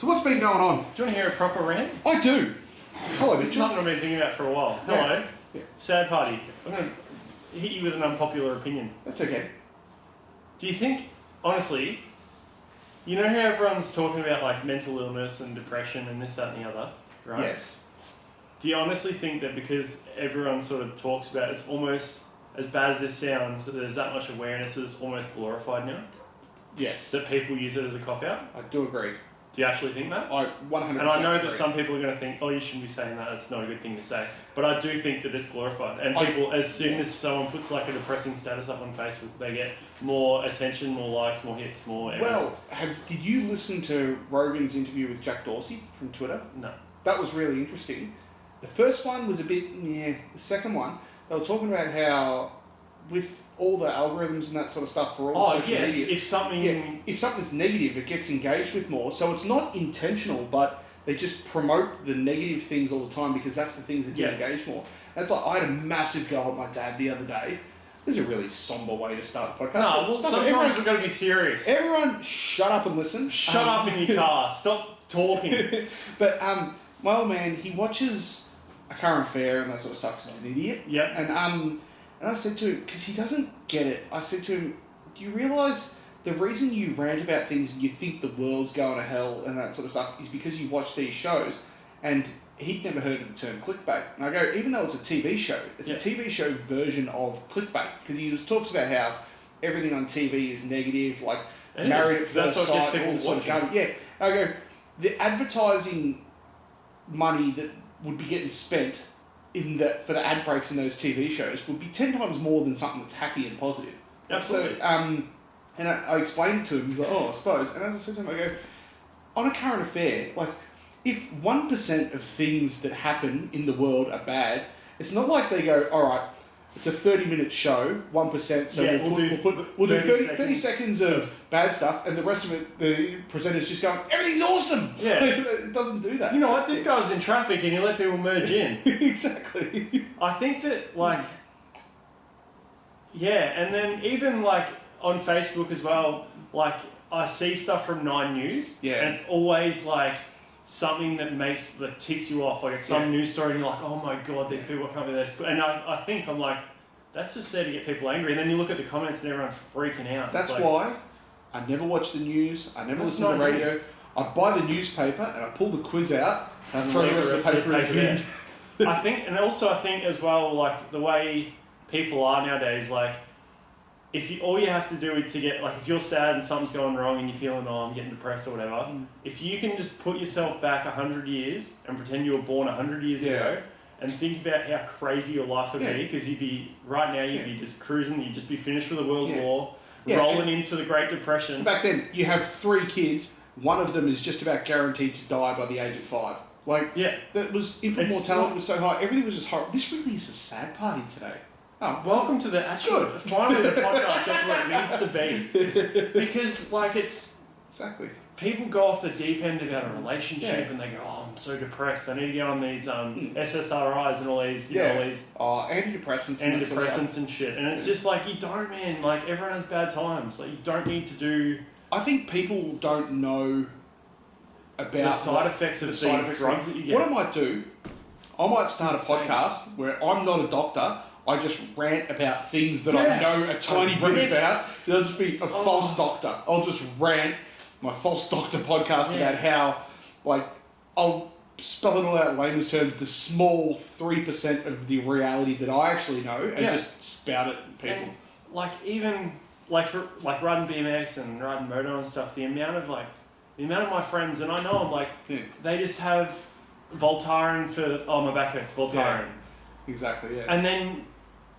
So what's been going on? Do you want to hear a proper rant? I do. Hello, This is Mitchell. something I've been thinking about for a while. Hello. Yeah. Sad party. I'm going to hit you with an unpopular opinion. That's okay. Do you think, honestly, you know how everyone's talking about like mental illness and depression and this, that and the other, right? Yes. Do you honestly think that because everyone sort of talks about it, it's almost, as bad as this sounds, that there's that much awareness that it's almost glorified now? Yes. That people use it as a cop-out? I do agree. Do you actually think that? I 100% And I know agree. that some people are going to think, oh, you shouldn't be saying that, it's not a good thing to say. But I do think that it's glorified. And people, as soon as someone puts like a depressing status up on Facebook, they get more attention, more likes, more hits, more everything. Well, did you listen to Rogan's interview with Jack Dorsey from Twitter? No. That was really interesting. The first one was a bit, yeah. The second one, they were talking about how with all the algorithms and that sort of stuff for all social yes, media, if something's negative, it gets engaged with more. So it's not intentional, but they just promote the negative things all the time because that's the things that get engaged more. That's like, I had a massive go at my dad the other day. This is a really somber way to start a podcast. No, well, sometimes we've got to be serious. Everyone, shut up and listen. Shut up in your car. Stop talking. But my old man, he watches A Current Affair and that sort of stuff because he's an idiot. Yep. And I said to him, because he doesn't get it, I said to him, do you realise the reason you rant about things and you think the world's going to hell and that sort of stuff is because you watch these shows? And he'd never heard of the term clickbait. And I go, even though it's a TV show, it's a TV show version of clickbait. Because he talks about how everything on TV is negative, like Married at First Sight, all this sort of garbage. Yeah. I go, the advertising money that would be getting spent for the ad breaks in those TV shows would be 10 times more than something that's happy and positive. Absolutely. So, and I explained it to him, he's like, oh, I suppose. And as I said to him, I go, on A Current Affair, like, if 1% of things that happen in the world are bad, it's not like they go, all right, it's a 30-minute show, 1%, so we'll do 30 seconds of bad stuff, and the rest of it, the presenter's just going, everything's awesome! Yeah. It doesn't do that. You know what? This guy was in traffic and he let people merge in. Exactly. I think that, like... Yeah, and then even, like, on Facebook as well, like, I see stuff from 9 News, and it's always, like, something that ticks you off. Like, it's some news story and you're like, oh my god, these people can't be this. And I think, I'm like, that's just there to get people angry. And then you look at the comments and everyone's freaking out. That's why I never watch the news, I never listen to the radio. News. I buy the newspaper and I pull the quiz out and I throw the rest of the paper in. I think as well, like, the way people are nowadays, like, all you have to do is to get, like, if you're sad and something's going wrong and you're feeling, I'm getting depressed or whatever, if you can just put yourself back 100 years and pretend you were born 100 years ago and think about how crazy your life would be, because you'd be just cruising, you'd just be finished with the World War, rolling into the Great Depression. Back then, you have 3 kids, one of them is just about guaranteed to die by the age of 5. Like, that was, infant mortality was so high, everything was just horrible. This really is a sad party today. Oh, welcome to the actual... Finally, the podcast gets what it needs to be. Because, like, it's... Exactly. People go off the deep end about a relationship and they go, I'm so depressed. I need to get on these SSRIs and all these, all these... Antidepressants and shit. And it's just like, you don't, man. Like, everyone has bad times. Like, you don't need to do... I think people don't know about... the side effects of these drugs that you get. What I might do, I might start a podcast where I'm not a doctor... I just rant about things that I know a tiny bit about. It'll just be a false doctor. I'll just rant my false doctor podcast about how, like, I'll spell it all out in layman's terms, the small 3% of the reality that I actually know, and just spout it at people. And, like, even, like, for, like, riding BMX and riding moto and stuff, the amount of my friends, and I know them, like, they just have Voltaren for, my back hurts, Voltaren. Yeah. Exactly, And then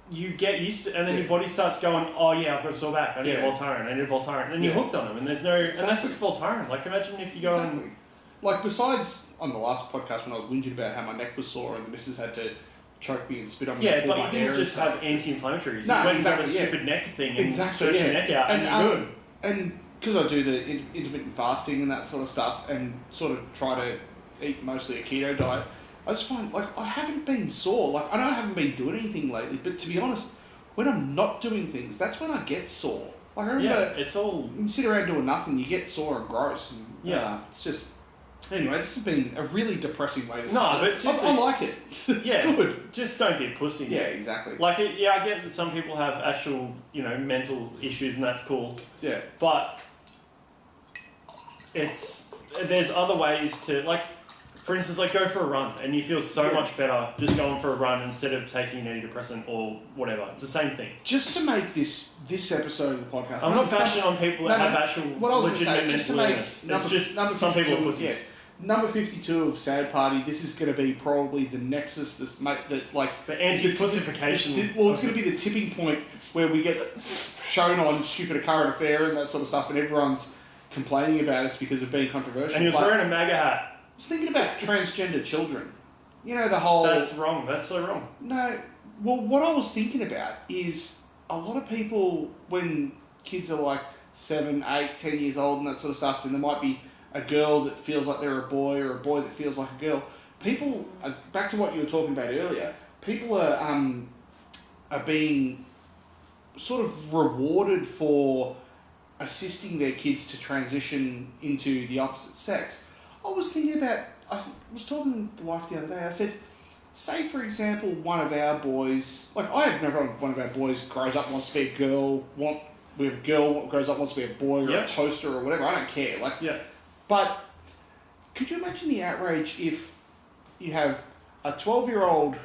you get used to, and then your body starts going, I've got a sore back, I need Voltaren, and you're hooked on them, and there's no, and that's just Voltaren. Like, imagine if you go and... Like, besides, on the last podcast when I was whinging about how my neck was sore and the missus had to choke me and spit on me and pull my hair. Yeah, but you didn't just have anti-inflammatories. No, you went and got a stupid neck thing and stretched your neck out, and you're good. And because I do the intermittent fasting and that sort of stuff, and sort of try to eat mostly a keto diet, I just find, like, I haven't been sore. Like, I know I haven't been doing anything lately, but to be honest, when I'm not doing things, that's when I get sore. Like, I remember, it's all... you sit around doing nothing, you get sore and gross. And, it's just... Anyway, this has been a really depressing way to No, start. but seriously- I like it. It's Yeah. good. Just don't be a pussy. Yeah, exactly. Like, I get that some people have actual, mental issues, and that's cool. Yeah. But there's other ways to, like, for instance, like go for a run, and you feel so much better just going for a run instead of taking an antidepressant or whatever. It's the same thing. Just to make this episode of the podcast... I'm not bashing on people that have actual what I was gonna legitimate say, just to mental make illness. number- It's just number some people are 52, pussies. yeah. Number 52 of Sad Party, this is going to be probably the nexus The anti-pussification. It's going to be the tipping point where we get shown on Stupid Current Affair and that sort of stuff, and everyone's complaining about us because of being controversial. And he was But wearing a MAGA hat. I was thinking about transgender children. You know, the whole... That's wrong. That's so wrong. No, well, what I was thinking about is a lot of people, when kids are like 7, 8, 10 years old and that sort of stuff, and there might be a girl that feels like they're a boy or a boy that feels like a girl, people, back to what you were talking about earlier, people are being sort of rewarded for assisting their kids to transition into the opposite sex. I was thinking about, I was talking to the wife the other day, I said, say for example one of our boys, like I have no problem if one of our boys grows up wants to be a girl, with a girl grows up wants to be a boy or a toaster or whatever, I don't care. But could you imagine the outrage if you have a 12-year-old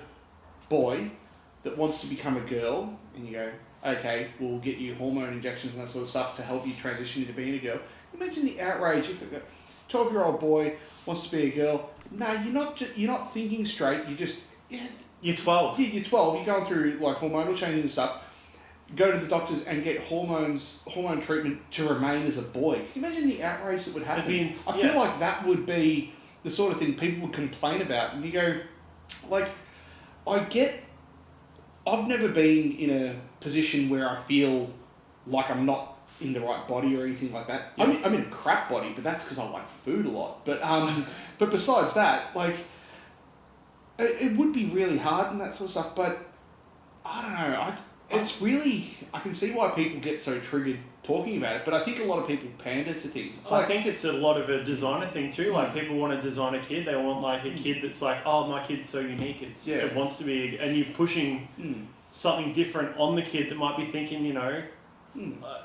boy that wants to become a girl and you go, okay, we'll get you hormone injections and that sort of stuff to help you transition into being a girl. Imagine the outrage if a 12-year-old boy wants to be a girl. No, you're not thinking straight. You're 12. Yeah, you're 12. You're going through like hormonal changes and stuff. Go to the doctors and get hormone treatment to remain as a boy. Can you imagine the outrage that would happen? I feel like that would be the sort of thing people would complain about. And you go, like, I've never been in a position where I feel like I'm not in the right body or anything like that. Yeah. I'm in a crap body, but that's because I like food a lot. But but besides that, like, it would be really hard and that sort of stuff. But I don't know. I can see why people get so triggered talking about it, but I think a lot of people pander to things. I think it's a lot of a designer thing too. Like people want to design a kid, they want like a kid that's like, oh, my kid's so unique. It wants to be, and you're pushing something different on the kid that might be thinking,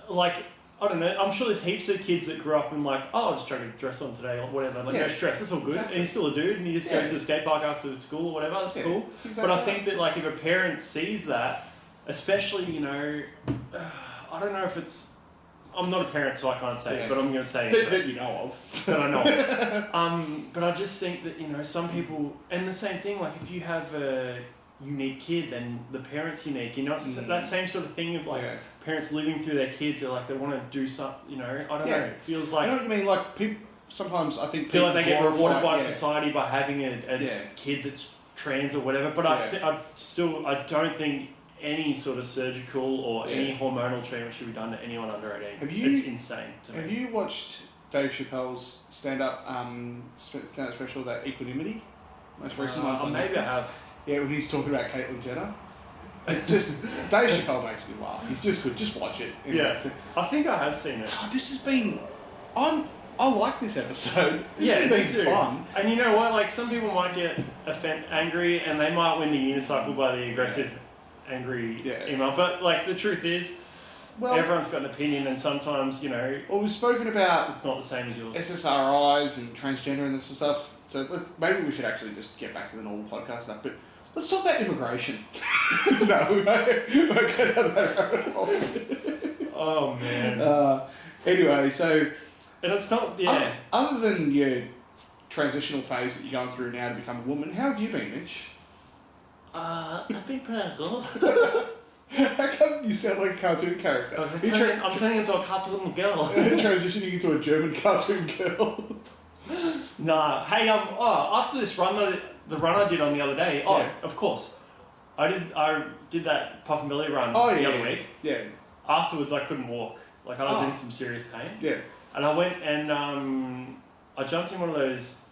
like I don't know. I'm sure there's heaps of kids that grew up and like, oh, I'll just try to dress on today or whatever. Like no stress, that's all good. Exactly. And he's still a dude, and he just goes to the skate park after school or whatever. That's cool. That's exactly but I right. think that like if a parent sees that, especially I don't know if it's. I'm not a parent, so I can't say it, but I'm going to say it. That you know of. That I know of. But I just think that, some people... And the same thing, like, if you have a unique kid, then the parent's unique. That same sort of thing of, like, parents living through their kids, are like, they want to do something, I don't know. It feels like... I know what you mean, like, people... Sometimes I think feel like they get rewarded by yeah. society by having a kid that's trans or whatever. But I don't think any sort of surgical or any hormonal treatment should be done to anyone under 18. It's insane to me. Have you watched Dave Chappelle's stand-up special, that Equanimity? Most recent one. Maybe I have. Yeah, when he's talking about Caitlyn Jenner. It's just... Dave Chappelle makes me laugh. He's just good. Just watch it. Yeah. I think I have seen it. Oh, this has been... I like this episode. This has been fun. And you know what? Like, some people might get angry and they might win the unicycle by the aggressive... angry email, but like the truth is, everyone's got an opinion, and sometimes Well, we've spoken about it's not the same as yours. SSRIs and transgender and this sort of stuff. So maybe we should actually just get back to the normal podcast stuff. But let's talk about immigration. No, we won't go down that rabbit hole. Oh man. Anyway, so and it's not Other than your transitional phase that you're going through now to become a woman, how have you been, Mitch? I've been pretty good. How come you sound like a cartoon character? I'm turning into a cartoon girl. Transitioning into a German cartoon girl. Nah. Hey, after this run, the run I did on the other day. Oh, of course. I did that Puff and Billy run the other week. Yeah. Afterwards, I couldn't walk. Like I was in some serious pain. Yeah. And I went and I jumped in one of those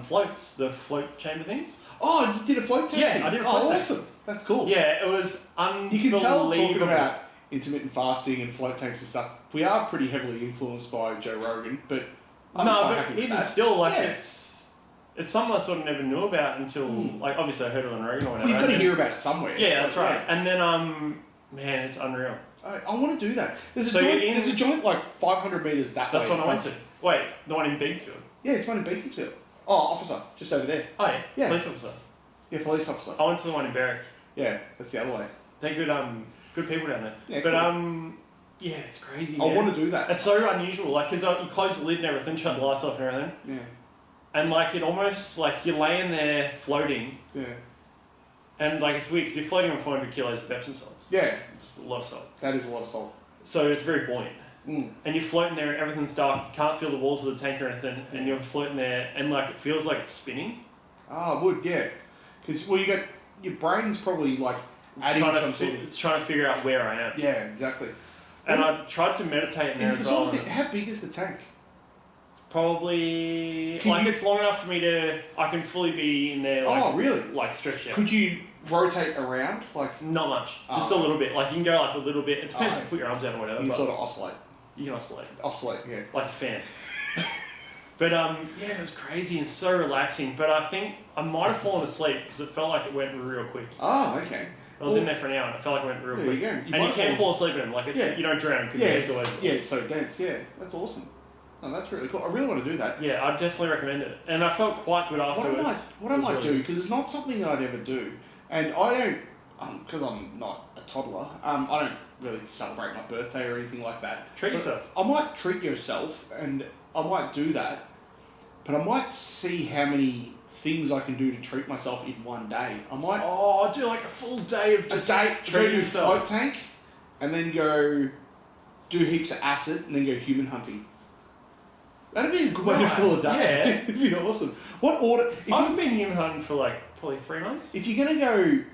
floats, the float chamber things. Oh, you did a float tank? Yeah, I did a float tank. Awesome. That's cool. Yeah, it was unbelievable. You can tell, talking about intermittent fasting and float tanks and stuff, we are pretty heavily influenced by Joe Rogan, but I'm no, quite but happy with even that. still, like Yeah. it's something I sort of never knew about until like obviously I heard it on Rogan or Well, whatever. you've got and to then- hear about it somewhere. Yeah, that's Like, right. And then man, it's unreal. I want to do that. There's So a joint, you're in- there's a joint like 500 metres that That's way. what I went to. Wait, the one in Beaconsfield. Yeah, it's one in Beaconsfield. Oh, officer, just over there. Oh yeah, Yeah. police officer. Yeah, police officer. I went to the one in Berwick. Yeah, that's the other way. They're good people down there. Yeah, but cool. yeah, it's crazy. I Man. want to do that. It's so unusual, like, because you close the lid and everything, shut the lights off and everything, Yeah, and like it almost like you're laying there floating, yeah, and like it's weird because you're floating on 400 kilos of Epsom salts. yeah. It's a lot of salt, That is a lot of salt. so it's very buoyant. Mm. And you're floating there and everything's dark. You can't feel the walls of the tank or anything, and you're floating there, and like it feels like it's spinning. Ah, I would, yeah. Because well, you got your brain's probably like adding Trying to some sort of. it's trying to figure out where I am. Yeah, exactly. And I tried to meditate in there Is it as the sort well. of thing, how big is the tank? Probably Can like you- it's long enough for me to. I can fully be in there, like Oh, really? like stretched out. Could you rotate around? Like Not much, Oh. just a little bit. Like you can go like a little bit. It depends Oh. if you put your arms out or whatever. you But sort of oscillate? you can oscillate Oscillate, yeah. like a fan. But yeah, it was crazy and so relaxing. But I think I might have fallen asleep because it felt like it went real quick. Oh, okay. I was in there for an hour and it felt like it went real There quick. you go. And you can fall asleep in it. Like it's Yeah. you don't drown because Yeah, your it's, head's always. yeah, it's so dense. Yeah, that's awesome. Oh, that's really cool. I really want to do that. Yeah, I definitely recommend it. And I felt quite good afterwards. What I It was might really do, because it's not something that I'd ever do, and I don't, because I'm not a toddler, I don't really celebrate my birthday or anything like that. Treat But yourself. I might treat yourself, and I might do that, but I might see how many things I can do to treat myself in one day. I might Oh, do like a full day of a just day go treating do yourself. float tank, and then go do heaps of acid, and then go human hunting. That'd be a good way to Nice, fill a day. yeah. It'd be awesome. What order? If I've been human hunting for like probably 3 months. If you're going to go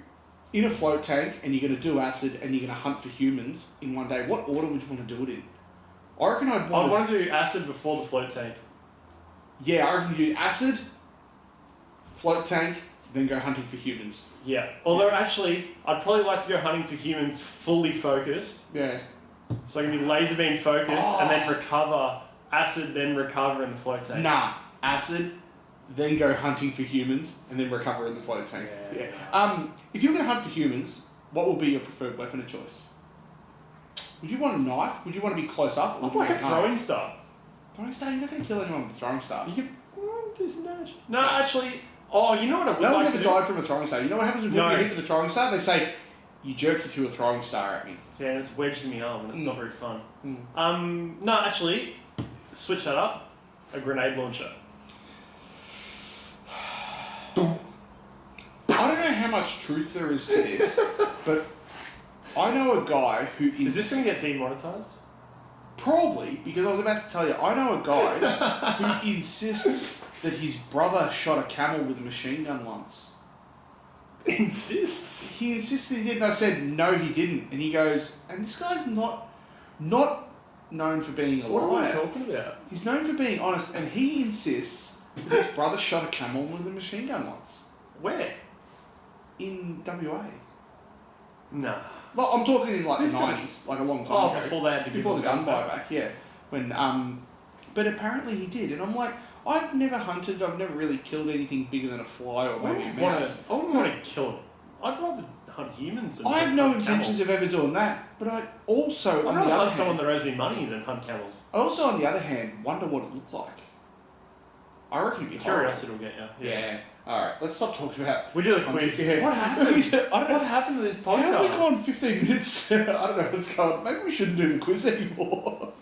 in a float tank and you're going to do acid and you're going to hunt for humans in one day, what order would you want to do it in? I reckon I'd I'd want want to do acid before the float tank. Yeah, I reckon you do acid, float tank, then go hunting for humans. Yeah. Although actually, I'd probably like to go hunting for humans fully focused. Yeah. So I can be laser beam focused and Oh. then recover acid, then recover in the float tank. Nah, acid, then go hunting for humans, and then recover in the float tank. Yeah. If you're going to hunt for humans, what would be your preferred weapon of choice? Would you want a knife? Would you want to be close up? Or I'd would like you a want throwing star. Throwing star? You're not going to kill anyone with a throwing star. You can do some damage. No, actually, oh, you know what I would No one's like to ever do? died from a throwing star. You know what happens when people No. get hit with a throwing star? They say, you jerky threw a throwing star at me. Yeah, and it's wedged in my arm and it's not very fun. Mm. No, actually, switch that up. A grenade launcher. I don't know how much truth there is to this, but I know a guy who Is this going to get demonetized? Probably, because I was about to tell you, I know a guy who insists that his brother shot a camel with a machine gun once. Insists? He insists that he did, and I said, no, he didn't. And he goes, and this guy's not known for being a What am I liar. talking about? He's known for being honest, and he insists that his brother shot a camel with a machine gun once. Where? In WA. Nah. Well, I'm talking in like Who's the that? 90s, like a long time Oh, ago. before they had to give Before the gun guns back. buyback, yeah. When but apparently he did, and I'm like, I've never hunted. I've never really killed anything bigger than a fly or maybe a mouse. I wouldn't want to kill it. I'd rather hunt humans. I have no hunt intentions camels. of ever doing that. But I also, I'd on rather the other hunt someone hand, that owes me money than hunt camels. I also, on the other hand, wonder what it looked like. I reckon it'd be Curiosity will get you. horrible. Yeah. All right. Let's stop talking about. We do a quiz. Yeah. What happened? I don't What know. happened to this How have we podcast? gone 15 minutes? I don't know what's going on. Maybe we shouldn't do the quiz anymore.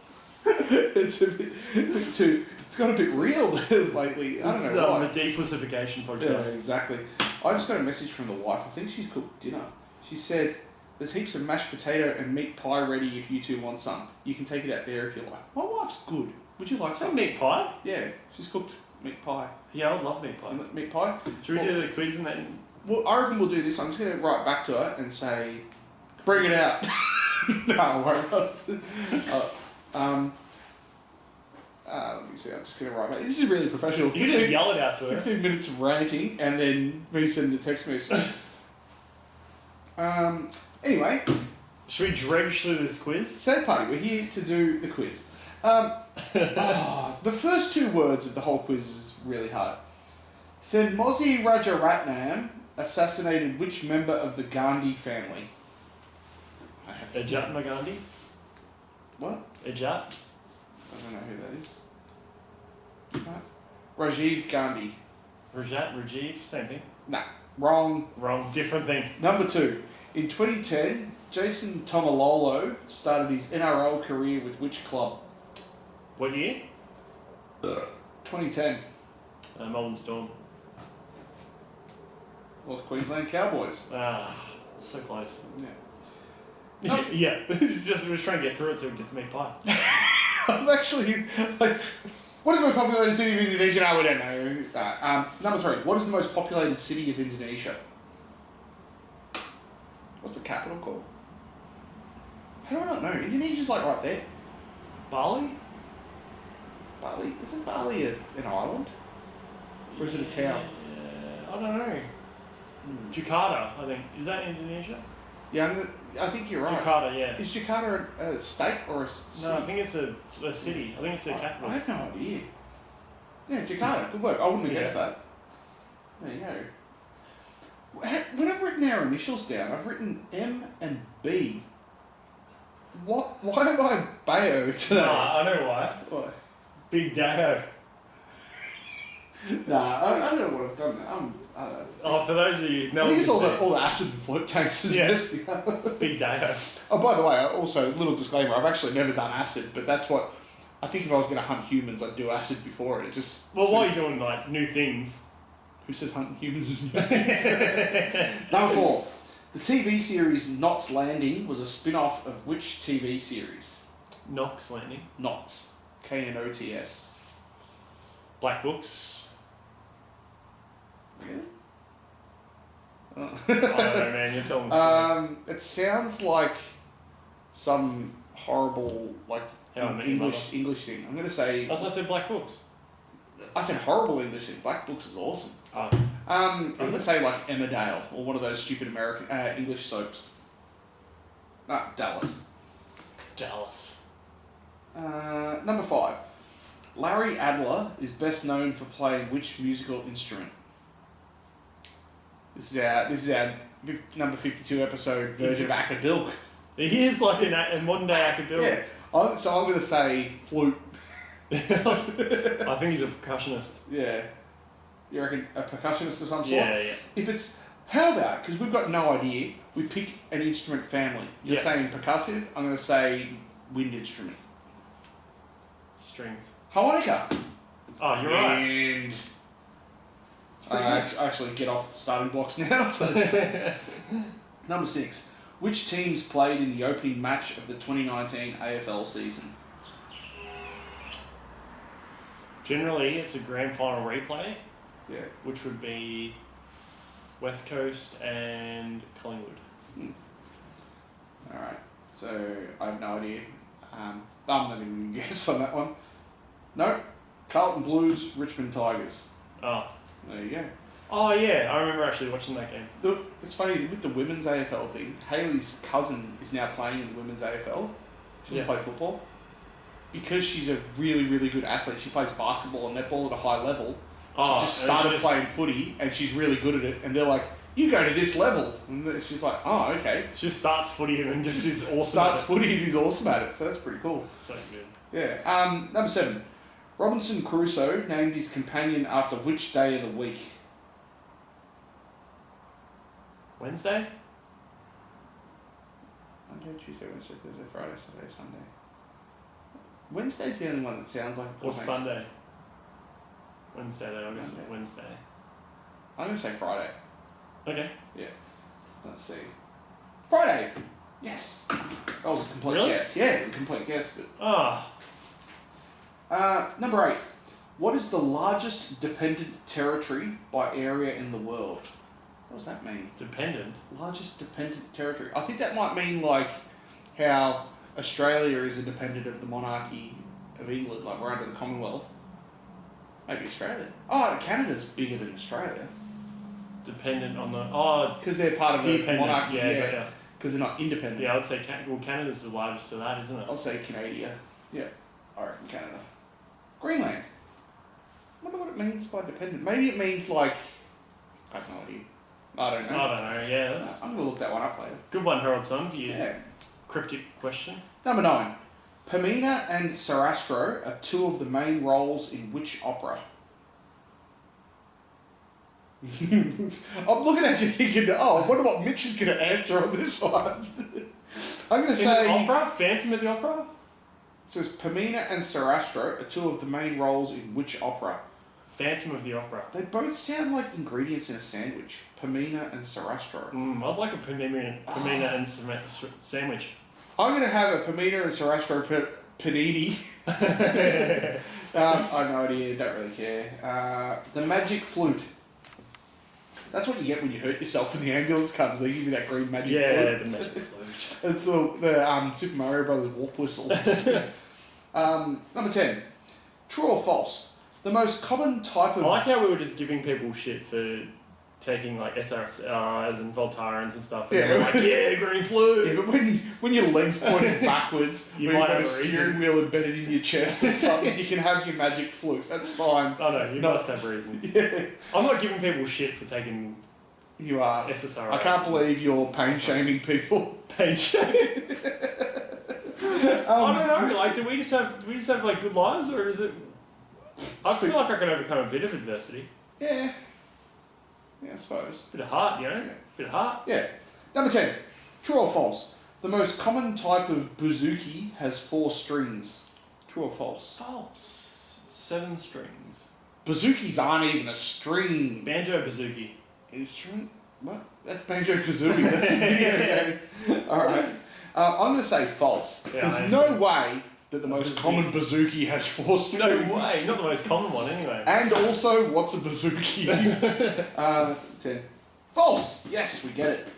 It's a bit too. It's got a bit real lately. I don't This is know why. a depussification Yeah, podcast. exactly. I just got a message from the wife. I think she's cooked dinner. She said, "There's heaps of mashed potato and meat pie ready if you two want some. You can take it out there if you like." My wife's good. Would you like Some some? meat pie? Yeah, she's cooked meat pie. Yeah, I would love meat pie. Meat pie. Should we do the quiz and then? Well, I reckon we'll do this. I'm just going to write back to her and say, "Bring it out." No, I won't. Let me see. I'm just going to write back. This is really professional. You can just yell it out to her. 15 minutes of ranting and then me sending a text message. Anyway, Should we dredge through this quiz? sad party. We're here to do the quiz. The first two words of the whole quiz is really hard. Thanmosi Rajaratnam assassinated which member of the Gandhi family? Mahatma Gandhi? What? Ajat? I don't know who that is. No. Rajiv Gandhi. Rajiv? Same thing. Nah, wrong. Wrong. Different thing. Number 2. In 2010, Jason Tomalolo started his NRL career with which club? What year? 2010. Melbourne Storm. North Queensland Cowboys. Ah, so close. Yeah. Yeah, we're trying to get through it so we get to make pie. I'm actually like, what is the most populated city of Indonesia? No, we don't know. Number 3. What is the most populated city of Indonesia? What's the capital called? How do I not know? Indonesia's like right there. Bali? Bali? Isn't Bali an island? Or is it a town? I don't know. Jakarta, I think. Is that Indonesia? Yeah, I think you're right. Jakarta, yeah. Is Jakarta a state or a city? No, I think it's a city. I think it's a capital. I have no idea. Yeah, Jakarta. Good work. I wouldn't have guessed that. There you go. When I've written our initials down, I've written M and B. What? Why am I Bayo today? I know why. Why? Big Dayo. I don't know what I've done. I don't know. Oh, for those of you, I think it's all the acid and float tanks is messed me up. Big Dayo. Oh, by the way, also, little disclaimer, I've actually never done acid, but that's what, I think if I was going to hunt humans, I'd do acid before it. It just... Well, while you're doing, like, new things. Who says hunting humans is new things? Number 4. The TV series Knots Landing was a spin-off of which TV series? Knox Landing. Knots. Knots. Black Books. Really? Oh. I don't know, man. You're telling me. It sounds like some horrible, like, How I Met Your Mother. English thing. I'm going to say... That's what I said, Black Books. I said horrible English thing. Black Books is awesome. Oh. I'm going to say like Emmerdale or one of those stupid American English soaps. Dallas. Number 5. Larry Adler is best known for playing which musical instrument? This is our number 52 episode version of Acapulco. He is like a modern day Acapulco. Yeah. So I'm going to say flute. I think he's a percussionist. Yeah. You reckon a percussionist or some sort? Yeah. If it's... How about, because we've got no idea, we pick an instrument family. You're saying percussive, I'm going to say wind instrument. Strings. Harmonica. Oh, you're right. I actually get off the starting blocks now. So. Number 6. Which teams played in the opening match of the 2019 AFL season? Generally, it's a grand final replay. Yeah. Which would be West Coast and Collingwood. Alright. So, I have no idea. I'm not even going to guess on that one. No. Carlton Blues, Richmond Tigers. Oh. There you go. Oh, yeah. I remember actually watching that game. It's funny, with the women's AFL thing, Hayley's cousin is now playing in the women's AFL. She doesn't play football. Because she's a really, really good athlete, she plays basketball and netball at a high level. She just started playing footy and she's really good at it. And they're like, you go to this level. And she's like, oh, okay. She just starts footy and just is awesome Starts footy and he's awesome at it. So that's pretty cool. So good. Yeah. Number 7. Robinson Crusoe named his companion after which day of the week? Wednesday? Monday, Tuesday, Wednesday, Thursday, Friday, Saturday, Sunday. Wednesday's the only one that sounds like... Or Sunday? Wednesday, though. I guess Wednesday. I'm going to say Friday. Okay. Yeah. Let's see. Friday! Yes! That was a complete guess. Yeah, a complete guess, but... Number 8. What is the largest dependent territory by area in the world? What does that mean? Dependent? Largest dependent territory. I think that might mean like how Australia is a dependent of the monarchy of England, like we're under the Commonwealth. Maybe Australia. Oh, Canada's bigger than Australia. Dependent on the... Oh, because they're part of the monarchy. Yeah. Because they're not independent. Yeah, I would say Canada's the largest of that, isn't it? I'll say Canada. Yeah. I reckon Canada. Greenland. I wonder what it means by dependent. Maybe it means like... I have no idea. I don't know. I don't know, yeah. That's I'm going to look that one up later. good one, Harold Son, for your Yeah. cryptic question. Number 9. Pamina and Sarastro are two of the main roles in which opera? I'm looking at you thinking, oh, I wonder what Mitch is going to answer on this one. I'm going to In say... the opera? Phantom of the Opera? It says Pamina and Sarastro are two of the main roles in which opera? Phantom of the Opera. They both sound like ingredients in a sandwich. Pamina and Sarastro. I'd like a Pamina and sandwich. I'm going to have a Pamina and Sarastro panini. I have no idea, don't really care. The magic flute. That's what you get when you hurt yourself and the ambulance comes. They give you that green magic flute. Yeah, the magic flute. It's the Super Mario Brothers warp whistle. Number 10. True or false? The most common type of... I like how we were just giving people shit for taking like SRSs and Voltarens and stuff. And Yeah. they were like, yeah, green flute. Yeah, but when your legs pointed backwards, You when might you've got have a a steering reason. wheel embedded in your chest or something, you can have your magic flute. That's fine. I know, you No. must have reasons. Yeah, I'm not giving people shit for taking you are. SSRIs. I can't believe you're pain shaming people. Pain shame. I don't know. Like, do we just have like good lives, or is it? I feel like I can overcome a bit of adversity. Yeah. Yeah, I suppose. Bit of heart, you know. Yeah. Bit of heart. Yeah. Number 10. True or false? The most common type of bouzouki has 4 strings. True or false? False. 7 strings. Bouzoukis aren't even a string. Banjo Bazooki. Instrument? What? That's Banjo Kazooie. That's a video game. Alright. I'm going to say false. Yeah, There's I no way that the most Bouzouki. common bouzouki has 4 strings. No way. Not the most common one, anyway. And also, what's a bouzouki? 10. False! Yes, we get it.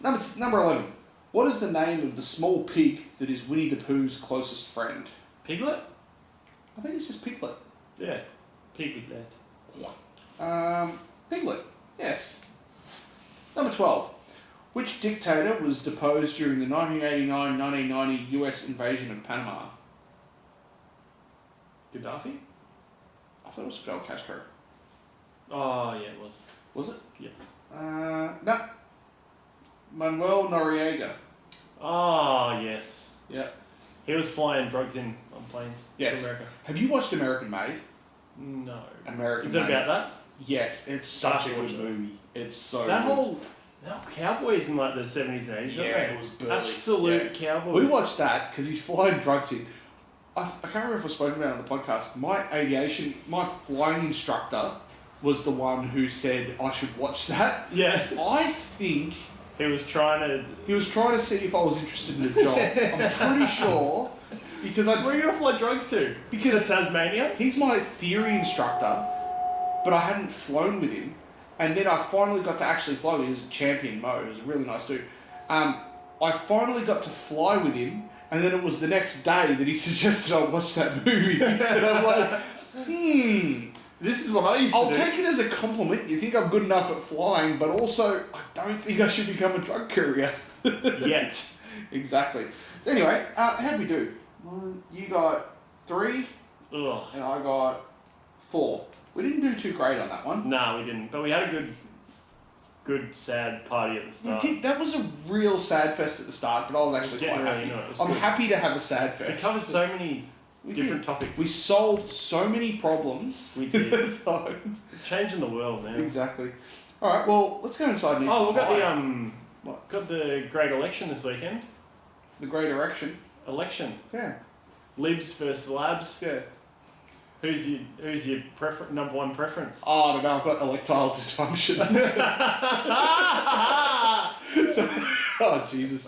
Number 11. What is the name of the small pig that is Winnie the Pooh's closest friend? Piglet? I think it's just Piglet. Yeah. Piglet. Piglet. Yes. Number 12. Which dictator was deposed during the 1989-1990 US invasion of Panama? Gaddafi? I thought it was Fidel Castro. Oh, yeah, it was. Was it? Yeah. No. Manuel Noriega. Oh, yes. Yeah. He was flying drugs in on planes Yes. to America. Have you watched American Made? No. American Is it Made. about that? Yes, it's such a Gotta watch good it. movie. It's so That good. whole Cowboys in like the 70s and 80s, Yeah, weren't it was they? burly. Absolute Cowboys. We watched that because he's flying drugs in. I can't remember if I've spoken about it on the podcast. My flying instructor was the one who said I should watch that. Yeah. I think He was trying to... he was trying to see if I was interested in the job. I'm pretty sure because Where are you going to fly drugs to? Because- to Tasmania? he's my theory instructor, but I hadn't flown with him. And then I finally got to actually fly with him. He was a champion Mo. He was a really nice dude. I finally got to fly with him, and then it was the next day that he suggested I watch that movie. And I'm like, This is what I used to I'll do. take it as a compliment. You think I'm good enough at flying, but also I don't think I should become a drug courier. Yet. Exactly. So anyway, how'd we do? You got 3, Ugh. and I got 4. We didn't do too great on that one. Nah, we didn't. But we had a good sad party at the start. That was a real sad fest at the start, but I was actually Getting quite really happy. into it. It was I'm good. happy to have a sad We fest. covered so many We different did. topics. We solved so many problems. We did. So, Changing the world, man. exactly. All right. Well, let's go inside and eat Oh, some we've got pie. the got the great election this weekend. The Great Erection. Election. Yeah. Libs versus Labs. Yeah. Who's your number one preference? Oh, I don't know. I've got erectile dysfunction. Oh Jesus.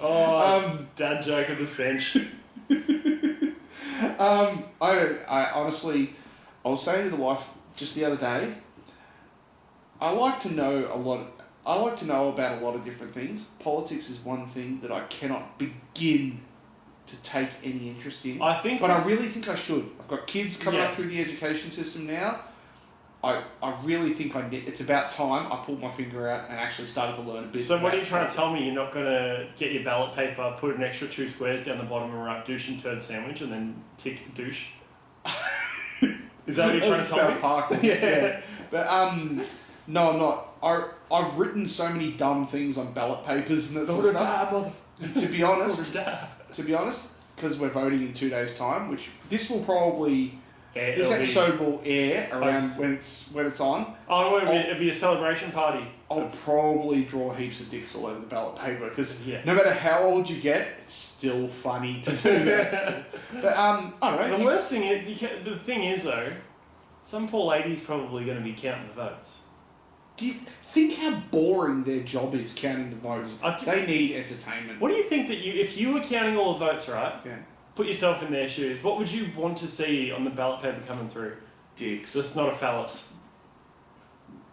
Dad joke of the century. I honestly, I was saying to the wife just the other day. I like to know about a lot of different things. Politics is one thing that I cannot begin to take any interest in. I think, But I really think I should. I've got kids coming Yeah. up through the education system now. I really think it's about time I pulled my finger out and actually started to learn a bit. So what are you trying to tell me? You're not going to get your ballot paper, put an extra 2 squares down the bottom and write douche and turd sandwich and then tick douche? Is that what you're trying to tell me? South Park. Yeah. But no, I'm not. I've written so many dumb things on ballot papers and that sort of stuff. To be honest, because we're voting in 2 days' time, which this will probably this episode will air around when it's on. Oh, it'll be a celebration party. I'll probably draw heaps of dicks all over the ballot paper because Yeah. no matter how old you get, it's still funny to do that. But I don't know. The worst thing is, the thing is though, some poor lady's probably going to be counting the votes. Do you think how boring their job is counting the votes? They need entertainment. What do you think that if you were counting all the votes, right? Yeah. Put yourself in their shoes. What would you want to see on the ballot paper coming through? Dicks. That's not a phallus.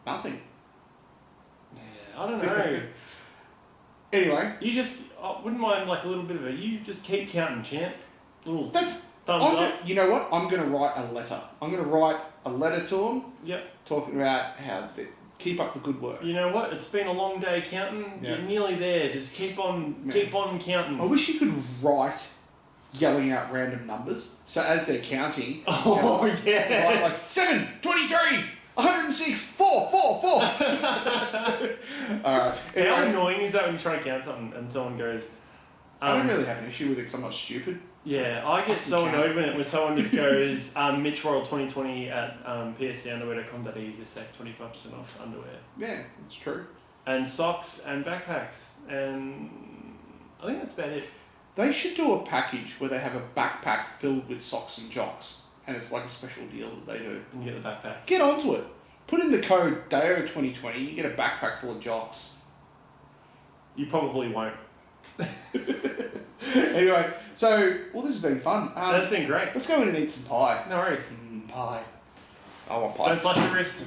Nothing. Yeah, I don't know. Anyway. I wouldn't mind like a little bit of you just keep counting, champ. Little That's thumbs up. You know what? I'm going to write a letter. I'm going to write a letter to them. Yep. Talking about how they keep up the good work. You know what? It's been a long day counting. Yeah. You're nearly there. Just keep on counting. I wish you could write yelling out random numbers. So as they're counting, Oh yeah. like 7, 23, 106, 4, 4, 4. Alright. How annoying is that when you try to count something and someone goes? I don't really have an issue with it because I'm not stupid. Yeah, I get so annoyed when someone just goes Mitch Royal 2020 at pscanderwear.com.au to save 25% off underwear. Yeah, it's true. And socks and backpacks, and I think that's about it. They should do a package where they have a backpack filled with socks and jocks, and it's like a special deal that they do. And you get the backpack. Get onto it. Put in the code DAO2020, you get a backpack full of jocks. You probably won't. Anyway, so, this has been fun. That's been great. Let's go in and eat some pie. No worries. Pie. I want pie. Don't slash your wrist.